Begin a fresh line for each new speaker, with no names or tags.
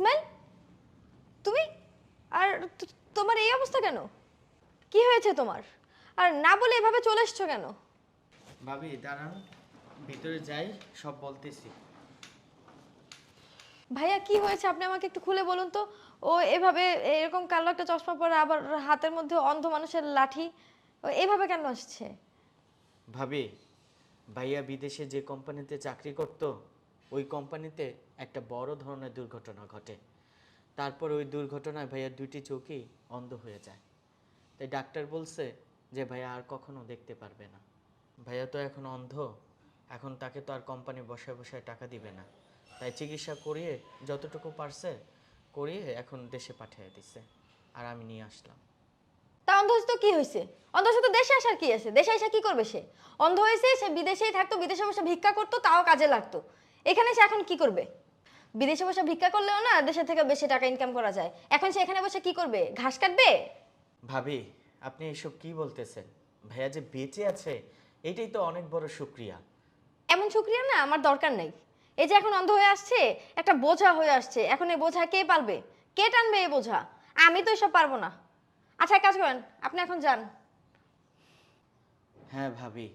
ইসমাইল, তুমি? আর তোমার এই অবস্থা কেন? কি হয়েছে তোমার? আর না বলে এভাবে চলে এসছো কেন?
ভাবি দাঁড়ান, ভিতরে যাই, সব বলতেছি।
ভাইয়া কি হয়েছে আপনি আমাকে একটু খুলে বলুন তো। ও এভাবে এরকম কালো একটা চশমা পরে আবার হাতের মধ্যে অন্ধ মানুষের লাঠি, ও এভাবে কেন আসছে?
ভাবি, ভাইয়া বিদেশে যে কোম্পানিতে চাকরি করত, ওই কোম্পানিতে একটা বড় ধরনের দুর্ঘটনা ঘটে। তারপর ওই দুর্ঘটনায় ভাইয়ার দুইটি চোখই অন্ধ হয়ে যায়। তাই ডাক্তার বলছে যে ভাইয়া আর কখনো দেখতে পারবে না। ভাইয়া তো এখন অন্ধ, এখন তাকে তো আর কোম্পানি বসায় বসায় টাকা দিবে না। তাই চিকিৎসা করিয়ে যতটুকু পারছে করিয়ে এখন দেশে পাঠিয়ে দিচ্ছে, আর আমি নিয়ে আসলাম।
তা অন্ধ হয়েছে তো কি হয়েছে? অন্ধ হয়েছে তো দেশে আসার কি আছে? দেশে এসে কি করবে সে? অন্ধ হয়েছে, সে বিদেশেই থাকতো, বিদেশে বসে ভিক্ষা করতো, তাও কাজে লাগতো। এখানে সে এখন কি করবে? বিদেশে বসে ভিক্ষা করলেও না দেশে থেকে বেশি টাকা ইনকাম করা যায়। এখন সে এখানে বসে কি করবে? ঘাস কাটবে?
ভাবি, আপনি এসব কি বলতেছেন? ভাইয়া যে বেঁচে আছে এটাই তো অনেক বড় শুকরিয়া।
এমন শুকরিয়া না আমার দরকার নেই। এই যে এখন অন্ধ হয়ে আসছে, একটা বোঝা হয়ে আসছে, এখন এই বোঝা কে পারবে? কে টানবে এই বোঝা? আমি তো এসব পারবো না। আচ্ছা এক কাজ করেন, আপনি এখন যান।
হ্যাঁ ভাবি,